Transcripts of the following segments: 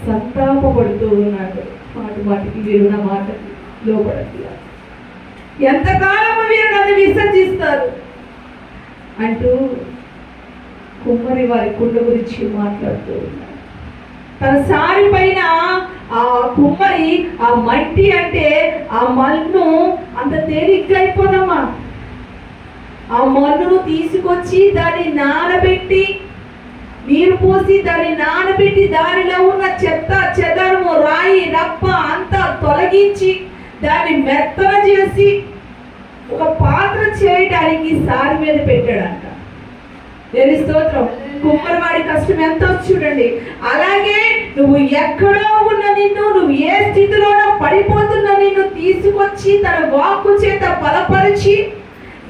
సంతాపపడుతూ ఉన్నాడు. మాటికి వీరు నా మాటకి లోపడట్లా, ఎంతకాలం వీరు నన్ను విసర్జిస్తారు అంటూ కుమ్మరి వారి కుండ గురించి మాట్లాడుతూ ఉన్నాడు. తన సారి పైన ఆ కుమ్మరి ఆ మట్టి అంటే ఆ మన్ను అంత తేలిగ్గా అయిపోదమ్మా. ఆ మన్నును తీసుకొచ్చి దాన్ని నానబెట్టి, నీరు పోసి దాన్ని నానబెట్టి, దానిలో ఉన్న చెత్త చెదరము రాయి రప్ప అంతా తొలగించి దాన్ని మెత్తన చేసి ఒక పాత్ర చేయడానికి సారి మీద పెట్టాడంట. దేని స్తోత్రం. కుమ్మరివాడి కష్టం ఎంత చూడండి. అలాగే నువ్వు ఎక్కడో ఉన్న నిన్ను, నువ్వు ఏ స్థితిలోనో పడిపోతున్న నిన్ను తీసుకొచ్చి తన వాక్కు చేత బలపరిచి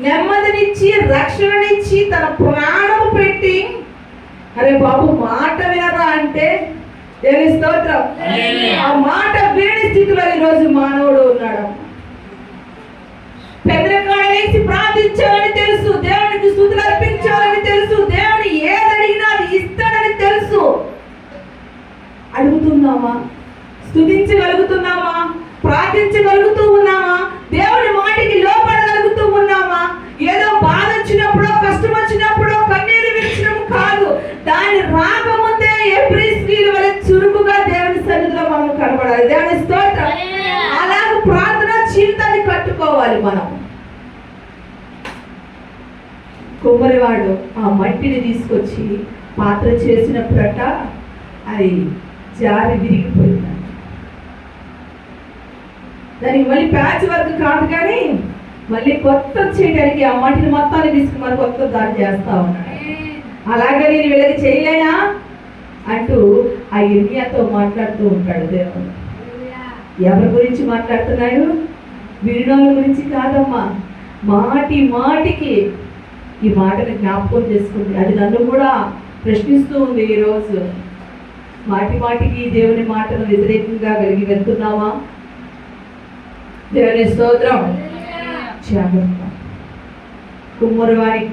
నెమ్మదినిచ్చి రక్షణనిచ్చి తన ప్రాణము పెట్టి, అరే బాబు మాట వినరా అంటే దేని స్తోత్రం. ఆ మాట వినని స్థితిలో ఈరోజు మానవుడు ఉన్నాడు. పెద్దకాడ వేసి ప్రార్థించాలని తెలుసు, దేవునికి స్తుతులు అర్పించాలని తెలుసు, దేవుని ఏదడిగినా అది ఇస్తాడని తెలుసు. అడుగుతున్నామా? స్తుతించగలుగుతున్నామా? ప్రార్థించగలుగుతూ ఉన్నామా? దేవుని మాటికి లోపడగలుగుతూ ఉన్నామా? ఏదో బాధ వచ్చినప్పుడో కష్టం వచ్చినప్పుడో కన్నీరు విడిచడం కాదు, దాని రాకముందే ఎవ్రీ స్త్రీల వల్ల చురుకుగా దేవుని సన్నిధిలో మనం కనబడాలి. దేవుని స్తోత్రం. అలాగే ప్రార్థన జీవితాన్ని కట్టుకోవాలి మనం. కుమ్మరివాడు ఆ మట్టిని తీసుకొచ్చి పాత్ర చేసినప్పుడట అది జారి విరిగిపోయింది. దానికి మళ్ళీ ప్యాచ్ వర్క్ కాదు, కానీ మళ్ళీ కొత్త చేయడానికి ఆ మట్టిని మొత్తాన్ని తీసుకుని మరి కొత్త దాడి చేస్తా ఉన్నాడు. అలాగే నేను వీళ్ళకి చేయలేనా అంటూ ఆ ఇర్మియాతో మాట్లాడుతూ ఉంటాడు దేవుడు. ఎవరి గురించి మాట్లాడుతున్నాడు? వినోళ్ళ గురించి కాదమ్మా. మాటికి ఈ మాటని జ్ఞాపకం చేసుకుంది. అది నన్ను కూడా ప్రశ్నిస్తూ ఉంది ఈరోజు. మాటికి దేవుని మాటను వ్యతిరేకంగా కలిగి వెళ్తున్నావా? దేవుని స్తోత్రం. జాగ్రత్త. కుమ్మరివాడి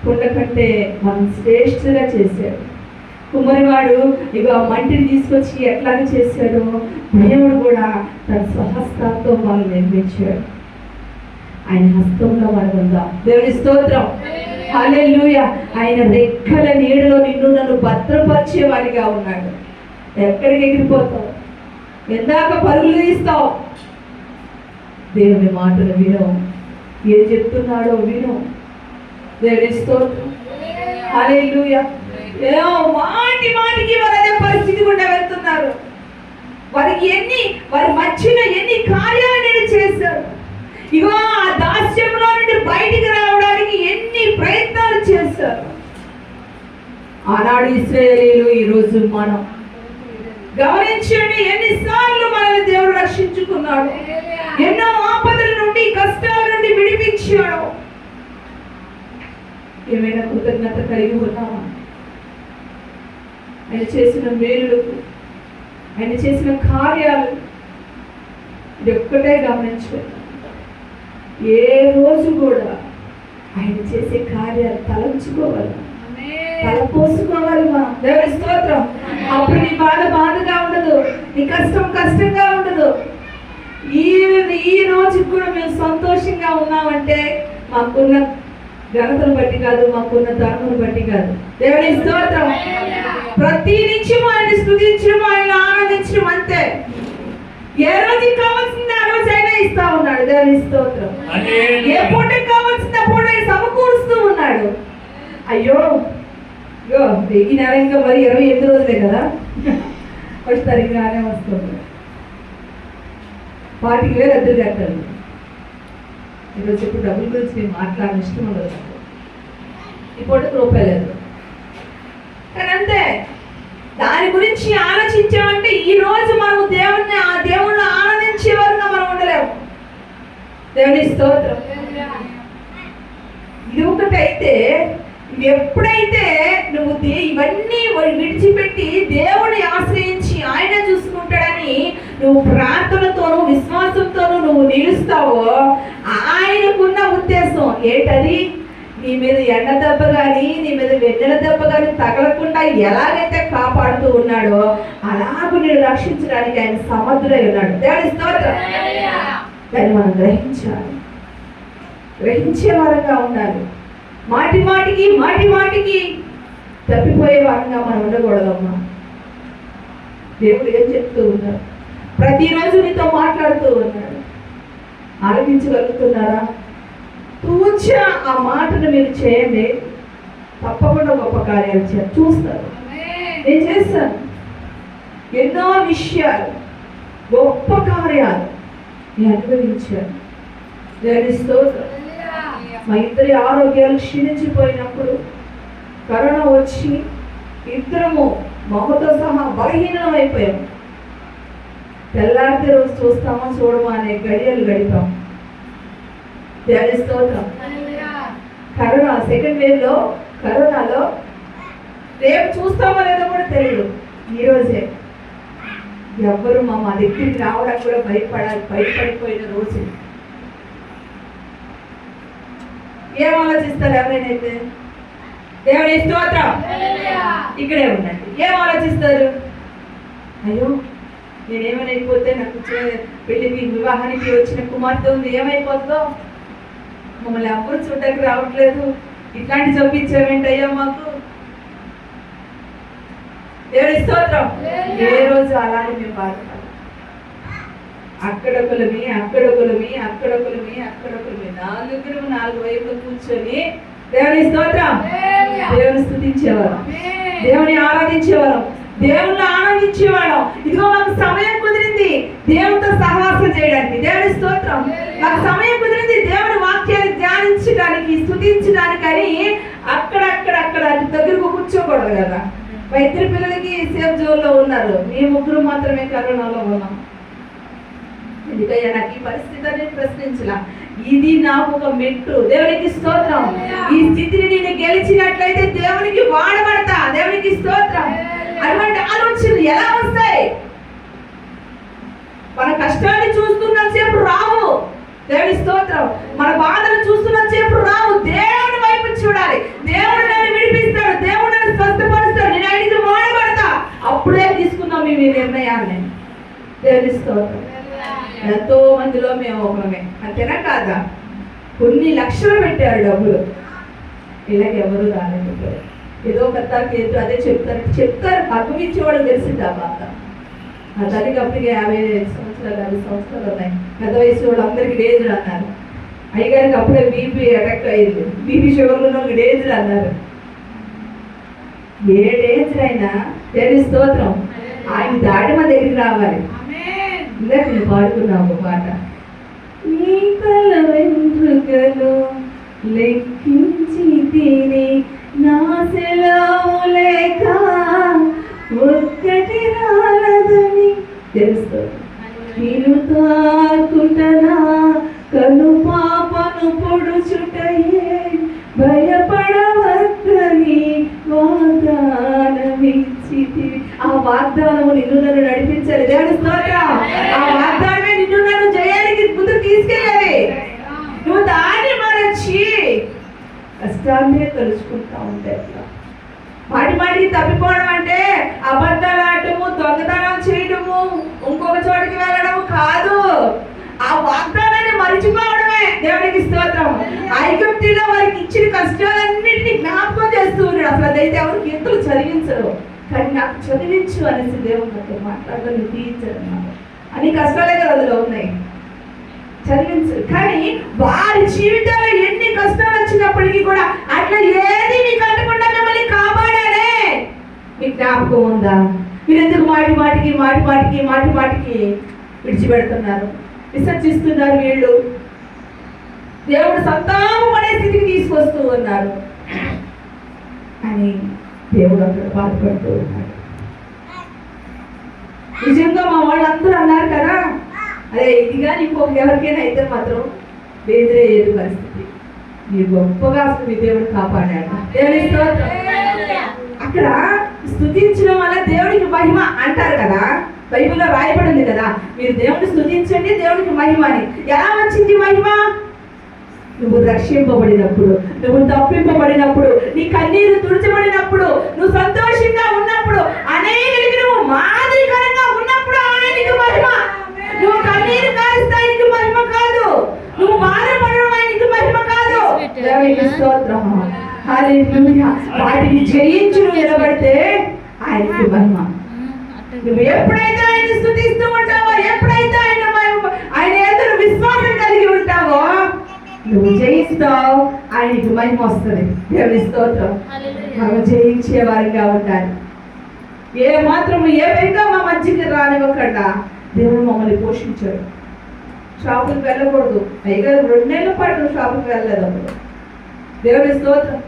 కుండ కంటే మనం శ్రేష్ఠగా చేశాడు. కుమ్మరివాడు ఇక మంటిని తీసుకొచ్చి ఎట్లాగ చేశాడో దేవుడు కూడా తన స్వహస్తాలతో మనం నిర్మించాడు. ఆయన హస్తంలో మనం ఉందాం. దేవుని స్తోత్రం. హల్లెలూయా. ఆయన రెక్కల నీడలో నిన్ను నన్ను భద్రపరిచేవాడిగా ఉన్నాడు. ఎక్కడికి ఎగిరిపోతావు? ఎందాక పరుగులు తీస్తావు? దేవుని మాటలు విను. ఏం చెప్తున్నాడో విను. దేవుని స్తోత్రం. హల్లెలూయా. మాటికి వారు అదే పరిస్థితి గుండా వెళ్తున్నారు. వారి మధ్యన ఎన్ని కార్యాలు నేను చేశాను. ఇగో ఆ దాస్యంలో నుండి బయటికి రావడానికి ఎన్ని ప్రయత్నాలు చేశారు. ఆనాడు ఇశ్రాయేలీయులు, ఈరోజు మనం గమనించండి ఎన్నిసార్లు మనల్ని దేవుడు రక్షించుకున్నాడు. ఎన్నో ఆపదల నుండి కష్టాల నుండి విడిపించాడు. ఏమైనా కృతజ్ఞత కలిగి ఉన్నామా? ఆయన చేసిన మేలులకు, ఆయన చేసిన కార్యాలు ఇది ఒక్కటే గమనించుకోండి. ఏ రోజు కూడా ఆయన చేసే కార్యాలు తలంచుకోవాలి, తలపోసుకోవాలి మనం. దేవుని స్తోత్రం. అప్పుడు నీ బాధ బాధగా ఉండదు, నీ కష్టం కష్టంగా ఉండదు. ఈ రోజు కూడా మేము సంతోషంగా ఉన్నామంటే మాకున్న ఘనతను బట్టి కాదు, మాకున్న ధర్మను బట్టి కాదు. దేవుని స్తోత్రం. ప్రతి నిత్యం ఆయన స్తుతించడం, ఆయన ఆనందించడం అంతే. ఏ రోజు కావాల్సింది ఆ రోజు అయినా ఇస్తా ఉన్నాడు. దేవుని స్తోత్రం. ఏ పూటకి కావాల్సింది ఆ పూట సమకూరుస్తూ ఉన్నాడు. అయ్యో ఈ నెల ఇంకా మరి 28 రోజులే కదా, ఫస్ట్ తారీఖునే వస్తుంది. 40,000 అద్దెలు కట్టాలి. ఈరోజు ఇప్పుడు డబ్బుల గురించి నేను మాట్లాడిన ఇష్టం ఉండదు. ఇప్పుడు రూపాయలేదు, కానీ అంతే. దాని గురించి ఆలోచించామంటే ఈ రోజు మనం ఆ దేవుణ్ణి ఆనందించే వరకు మనం ఉండలేము. దేవుని స్తోత్రం. ఇది ఒకటైతే, ఎప్పుడైతే నువ్వు ఇవన్నీ విడిచిపెట్టి దేవుని ఆశ్రయించి ఆయన చూసుకుంటాడని నువ్వు ప్రార్థనతోనూ విశ్వాసంతోనూ నువ్వు నిలుస్తావో, ఆయనకున్న ఉద్దేశం ఏంటది? నీ మీద ఎండ దెబ్బ కానీ, నీ మీద వెన్నెల దెబ్బ కానీ తగలకుండా ఎలాగైతే కాపాడుతూ ఉన్నాడో అలాగూ నిన్ను రక్షించడానికి ఆయన సమర్థుడై ఉన్నాడు. దేవుని స్తోత్రం. దాన్ని మనం గ్రహించాలి, గ్రహించే వారంగా ఉండాలి. మాటి మాటికి తప్పిపోయే వారంగా మనం ఉండకూడదమ్మా. దేవుడు ఏం చెప్తూ ఉన్నాడు? ప్రతిరోజు నీతో మాట్లాడుతూ ఉన్నాడు. ఆలోచించగలుగుతున్నారా? తూచ ఆ మాటను మీరు చేయండి, తప్పకుండా గొప్ప కార్యాలు చూస్తారు. నేను చేస్తాను ఎన్నో విషయాలు, గొప్ప కార్యాలు నేను అనుభవించాను. దేవుని స్తోత్రం. మా ఇద్దరి ఆరోగ్యాలు క్షీణించిపోయినప్పుడు కరోనా వచ్చి ఇద్దరము మమ్మతో సహా బలహీనం అయిపోయాం. తెల్లారితే రోజు చూస్తామా చూడమా అనే గడియలు గడిపాం. దేవుని స్తోత్రం. కరోనా సెకండ్ వేవ్ లో, కరోనాలో రేపు చూస్తామో లేదో కూడా తెలియదు. ఈరోజే ఎవ్వరు మా దగ్గరికి రావడానికి కూడా భయపడిపోయిన రోజు. ఏం ఆలోచిస్తారు ఎవరైనా? దేవుని స్తోత్రం. ఇక్కడే ఉండండి. ఏం ఆలోచిస్తారు? అయ్యో నేనేమైపోతే, నాకు పెళ్లికి వివాహానికి వచ్చిన కుమార్తె ఉంది, ఏమైపోతుందో, మమ్మల్ని ఎవ్వరు చూడడానికి రావట్లేదు, ఇట్లాంటి చంపించామేంటయ్యా మాకు. దేవుని స్తోత్రం. ఏ రోజు అలానే మేము బాధపడాలి. అక్కడొకలమి నాలుగు వైపులు కూర్చొని దేవుని స్తోత్రం, దేవుని స్తుతించేవారు, దేవుని ఆరాధించేవారు, దేవుణ్ణి ఆనందించేవాడు. ఇదిగో మాకు సమయం కుదిరింది దేవునితో సహవాసం చేయడానికి. దేవుని స్తోత్రం. మాకు సమయం కుదిరింది దేవుని వాక్యాన్ని ధ్యానించడానికి, స్తుతించడానికి అని అక్కడ దగ్గరకు కూర్చోకూడదు కదా. మా ఇద్దరు పిల్లలకి సేఫ్ జోన్ లో ఉన్నారు, మీ ముగ్గురు మాత్రమే కరోనాలో ఉన్నాం. ఎందుకయ్యా నాకు ఈ పరిస్థితి అనేది ప్రశ్నించలా. ఇది నాకు ఒక మెట్టు. దేవునికి స్తోత్రం. ఈ స్థితిని నేను గెలిచినట్లయితే దేవునికి వాడబడతా. దేవునికి స్తోత్రం. అటువంటి ఆలోచనలు ఎలా వస్తాయి? మన కష్టాన్ని చూస్తున్న సేపు రావు. దేవుని స్తోత్రం. మన బాధలు చూస్తున్న సేపు రావు. దేవుని వైపు చూడాలి. దేవుడు నన్ను విడిపిస్తాడు, దేవుడు నన్ను స్వస్థపరుస్తాడు, నేను ఆయనకి వాడబడతా. అప్పుడే తీసుకున్నాం మీ నిర్ణయాన్ని. దేవుని స్తోత్రం. ఎంతో మందిలో మేము ఒకమే, అంతేనా కాదా? కొన్ని లక్షలు పెట్టారు డబ్బులు, ఇలాగ ఎవరు రాలేదు. ఏదో పెద్ద కేసు అదే చెప్తారు అనుభవించేవాడు తెలిసిందా బాధ. ఆ తల్లికి అప్పటికి 50 సంవత్సరాలు ఉన్నాయి. పెద్ద వయసు వాళ్ళు అందరికి డేంజర్ అన్నారు. అయ్యగారికి అప్పుడే బీపీ అటాక్ అయ్యింది, బీపీ షుగర్లు ఉన్న డేంజర్ అన్నారు. ఏ డేంజర్ అయినా దేవుని స్తోత్రం ఆయన దాటి మన దగ్గరికి రావాలి. ఇందాక నేను పాడుకున్నావు ఒక పాట. నీ కళ్ళ వెంట్రుకలు లెక్కించి తిని నా సెలవు లేక ఒక్కటి రాలదని తెలుస్తుంది. నేను తాకుంటనా కను పాపను పొడుచుటయే భయపడవద్దని వాగ్దానమిచ్చితివి. ఆ వాగ్దానము నిన్ను నన్ను నడిపించాలి. దేవుని స్తోత్రం. ఆ వాగ్దానమే నిన్ను నన్ను జయానికి ముందుకు తీసుకెళ్ళాలి. నువ్వు దాన్ని మరచి కష్టాన్నే తలుచుకుంటా ఉంటే మాటికి తప్పిపోవడం అంటే అబద్ధాలు ఆడటము, దొంగతనం చేయడము, ఇంకొక చోటికి వెళ్ళడము కాదు. ఆ వాగ్దానాన్ని మరిచిపోవడమే. దేవునికి స్తోత్రం. ఐగుప్తులో వారికి ఇచ్చిన కష్టాలన్నింటినీ జ్ఞాపకం చేస్తూ ఉన్నాడు. అసలు అదైతే ఎవరు కీర్తనలు చదివించరు, కానీ నాకు చదివించు అనేసి దేవునితో మాట్లాడడం తీయించరు. అన్ని కష్టాలే కదా అందులో ఉన్నాయి, చదివించరు. కానీ వారి జీవితంలో ఎన్ని కష్టాలు వచ్చినప్పటికీ కూడా అట్లా ఏది మీకు అంటకుండా మిమ్మల్ని కాపాడాడే మీకు జ్ఞాపకం ఉందా? మీరు ఎందుకు మాటికి విడిచిపెడుతున్నారు, విసర్జిస్తున్నారు? వీళ్ళు దేవుడు సంతాపం అనే స్థితికి తీసుకొస్తూ ఉన్నారు అని దేవుడు అక్కడ బాధపడుతూ ఉన్నాడు. నిజంగా మా వాళ్ళందరూ అన్నారు కదా, అదే ఇదిగా ఇంకొక ఎవరికైనా అయితే మాత్రం బెదిరేయేది పరిస్థితి. మీరు గొప్పగా అసలు మీ దేవుడు కాపాడాడు. దేవుని స్తోత్రం. అక్కడ స్తుతించడం వల్ల దేవుడికి మహిమ అంటారు కదా, బైబిల్లో రాయబడింది కదా, మీరు దేవుడిని స్తుతించండి దేవుడికి మహిమ అని. ఎలా వచ్చింది మహిమ? నువ్వు రక్షింపబడినప్పుడు, నువ్వు తప్పింపబడినప్పుడు, నీ కన్నీరు తుడిచబడినప్పుడు, నువ్వు సంతోషంగా ఉన్నప్పుడు, అనేకులకి నువ్వు మాదిరికరంగా ఉన్నప్పుడు హల్లెలూయా. వాటిని జయించి నువ్వు నిలబడితే ఆయనకి మహిమ. నువ్వు ఎప్పుడైతే ఆయన స్తుతిస్తూ ఉంటావో, ఎప్పుడైతే ఆయన ఎదురు విశ్వాసం కలిగి ఉంటావో, నువ్వు జయిస్తావు, ఆయనకి మహిమ వస్తుంది. దేవుని స్తోత్రం. మనం జయించే వారిగా ఉండాలి. ఏ మాత్రము ఏ విధంగా మా మధ్యకి రానివ్వకుండా దేవుడు మమ్మల్ని పోషించాడు. షాపుకి వెళ్ళకూడదు. పైగా 2 నెలల పాటు షాపుకి వెళ్ళలేదు. అప్పుడు దేవుని స్తోత్రం.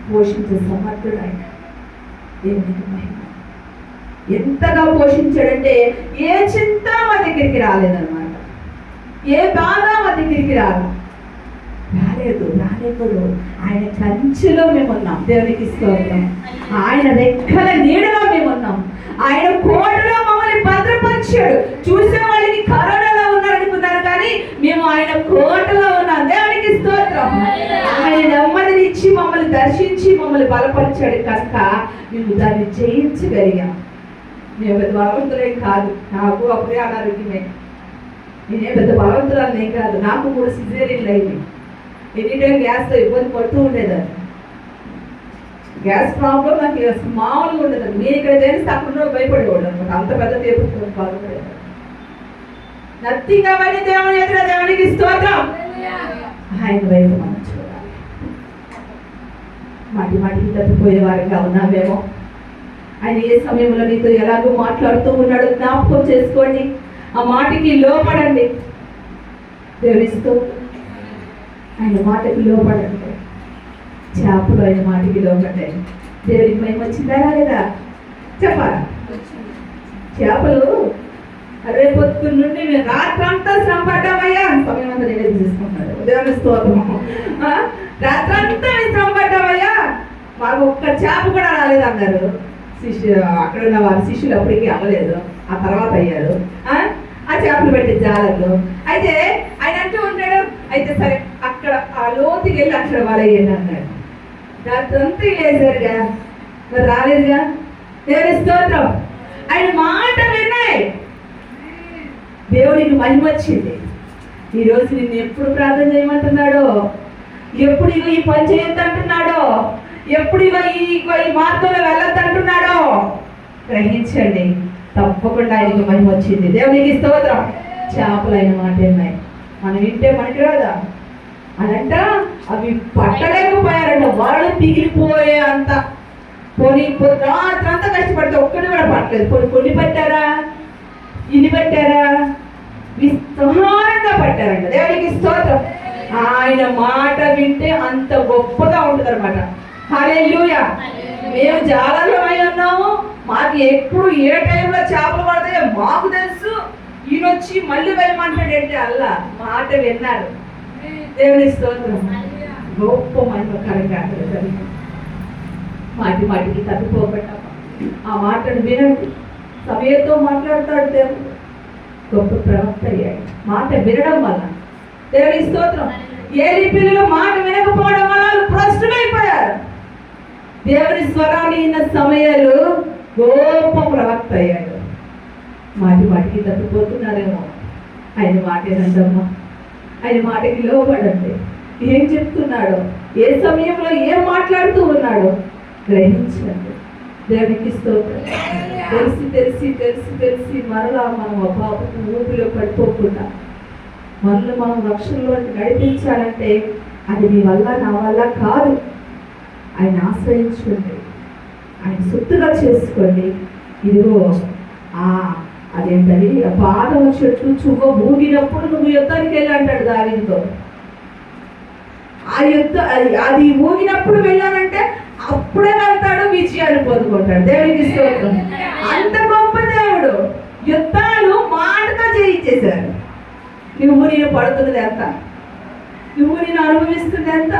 పోషించే సమర్థుడు ఆయన. దేవునికి మహిమ. ఎంతగా పోషించాడంటే ఏ చింత మా దగ్గరికి రాలేదన్నమాట. ఏ బాధ మా దగ్గరికి రాలేదు. ఆయన కంచెలో మేము ఉన్నాం. దేవునికి స్తోత్రం. ఆయన రెక్కల నీడలో మేము ఉన్నాం. ఆయన కోటలో మమ్మల్ని భద్రపరిచాడు. చూసే వాళ్ళకి కరోనాలో ఉన్నారనుకున్నారు, కానీ మేము ఆయన కోటలో ఉన్నాం. దేవునికి స్తోత్రం. ఆయన నెమ్మదినిచ్చి మమ్మల్ని దర్శించి మమ్మల్ని బలపరిచాడు కనుక మేము దాన్ని జయించగలిగాం. మేము పెద్ద బలవంతులేం కాదు. నాకు అప్పుడే అనారోగ్యమే. నేనే పెద్ద బలవంతురాలనే కాదు. నాకు కూడా సిజేరియన్లు అయింది. ఎనీ టైం గ్యాస్తో ఇబ్బంది పడుతూ ఉండేదాన్ని. గ్యాస్ ప్రాబ్లం నాకు అసలు మామూలుగా ఉండేదాన్ని. నేను ఇక్కడ తెలిసి అక్కడ భయపడేవాడు అనమాట. అంత పెద్ద తీర్పు బాధపడేదాన్ని. నథింగ్ అవన్నీ దేవుని ఎదురు. దేవునికి స్తోత్రం. ఆయన వైపు మనం చూడాలి. మాటికి తప్పిపోయే వారిగా ఉన్నామేమో. ఆయన ఏ సమయంలో నీతో ఎలాగో మాట్లాడుతూ ఉన్నాడో జ్ఞాపకం చేసుకోండి. ఆ మాటకి లోపడండి. దేవుని స్తోత్రం. ఆయన మాటకి లోపడండి. చేపలు ఆయన మాటకి లోపడ్డాయి. దేవునికి మహిమ వచ్చిందా లేదా చెప్పాలా? చేపలు రేపొద్దు నుండి మేము రాత్రంతా శ్రమ పడ్డామయ్యా అని సమయం అంతా నేనే తీసుకుంటాడు. దేవుని స్తోత్రం. రాత్రంతా మేము శ్రమ పడ్డామయ్యా, మాకు ఒక్క చేప కూడా రాలేదు అన్నారు. అక్కడ ఉన్న వారి శిష్యులు అప్పటికీ అవ్వలేదు. ఆ తర్వాత అయ్యారు. ఆ చేపలు పెట్టి జాలర్లు. అయితే ఆయన అంటూ ఉంటాడు, అయితే సరే అక్కడ ఆ లోతుకి వెళ్ళి అక్కడ వాళ్ళయ్యండి అన్నాడు. రాత్రంతా వేసారుగా, మరి రాలేదుగా. దేవుని స్తోత్రం. ఆయన మాట విన్నాయి. దేవునికి మహిమ వచ్చింది. ఈరోజు నిన్ను ఎప్పుడు ప్రార్థన చేయమంటున్నాడో, ఎప్పుడు ఇగో ఈ పని చేయొద్దు అంటున్నాడో, ఎప్పుడు ఇగో ఈ మార్గంలో వెళ్ళొద్దంటున్నాడో గ్రహించండి. తప్పకుండా ఆయనకి మహిమ వచ్చింది. దేవునికి స్తోత్రం. చేపలు అయిన మాట ఉన్నాయి. మనం వింటే మనకి రాదా అనంట. అవి పట్టలేకపోయారంట. వాళ్ళు పిగిలిపోయే అంత. రాత్రంతా కష్టపడితే ఒక్కటి కూడా పట్టలేదు. కొన్ని పట్టారా, ఇన్ని పట్టారా, విస్తారంగా పట్టారంట. దేవునికి స్తోత్రం. ఆయన మాట వింటే అంత గొప్పగా ఉంటుంది అనమాట. హల్లెలూయా. మేము జాలర్లో అయి ఉన్నాము. మాకు ఎప్పుడు ఏ టైంలో చేపలు పడతాయో మాకు తెలుసు. ఈయన వచ్చి మళ్ళీ వేయమంటాడంటే అల్లా మాట విన్నారు. దేవుని స్తోత్రం. గొప్ప మహిమకరంగా మాటికి తప్పిపోకుండా ఆ మాటను వినండి. సమయంతో మాట్లాడతాడు దేవుడు. గొప్ప ప్రవక్త అయ్యాడు మాట వినడం వల్ల. దేవుని స్తోత్రం. ఏలీ పిల్లలు మాట వినకపోవడం వల్ల భ్రష్టులైపోయారు. దేవుని స్వరాన్ని విన్న సమయాలు గొప్ప ప్రవక్త అయ్యాడు. మాటికి తప్పిపోతున్నారేమో. ఆయన మాటేనంటమ్మా. ఆయన మాటకి లోబడండి. ఏం చెప్తున్నాడో, ఏ సమయంలో ఏం మాట్లాడుతూ ఉన్నాడో గ్రహించండి. దేవునికి స్తోత్రం. తెలిసి మరలా మనం పాపకు ఊపిలో పడిపోకుండా మనల్ని మనం రక్షణలో నడిపించాలంటే అది నీ వల్ల నా వల్ల కాదు. ఆయన ఆశ్రయించుకోండి. ఆయన సొత్తుగా చేసుకోండి. ఇదిగో అదేంటది పాదం చెట్టు చువ్వ ఊగినప్పుడు నువ్వు యుద్ధానికి వెళ్ళి అంటాడు దావీదుతో. అది ఊగినప్పుడు వెళ్ళానంటే అప్పుడే వెళ్తాడు, విజయాన్ని పొందుకుంటాడు. దేవునికి స్తోత్రం. అంత గొప్ప దేవుడు. యుద్ధాలు మాటతో జయించేశారు. నువ్వు నేను పడుతున్నది ఎంత, నువ్వు నేను అనుభవిస్తున్నది ఎంత.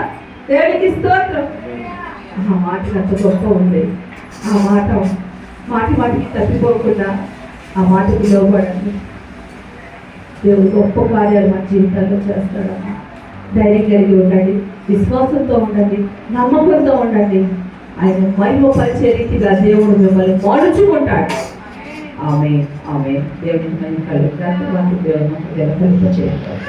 దేవునికి స్తోత్రం. ఆ మాట అంత గొప్ప ఉంది. ఆ మాటికి తప్పిపోకుండా ఆ మాటకి లోబడండి. దేవుడు గొప్ప కార్యాలు మన జీవితాల్లో చేస్తాడమ్మా. ధైర్యం కలిగి ఉండండి, విశ్వాసంతో ఉండండి, నమ్మకంతో ఉండండి. ఆయన మహిమపరిచే రీతిగా దేవుడు మిమ్మల్ని మలుచుకుంటాడు. ఆమేన్. దేవునికి మహిమ కలుగును. దేవుడు చేస్తాడు.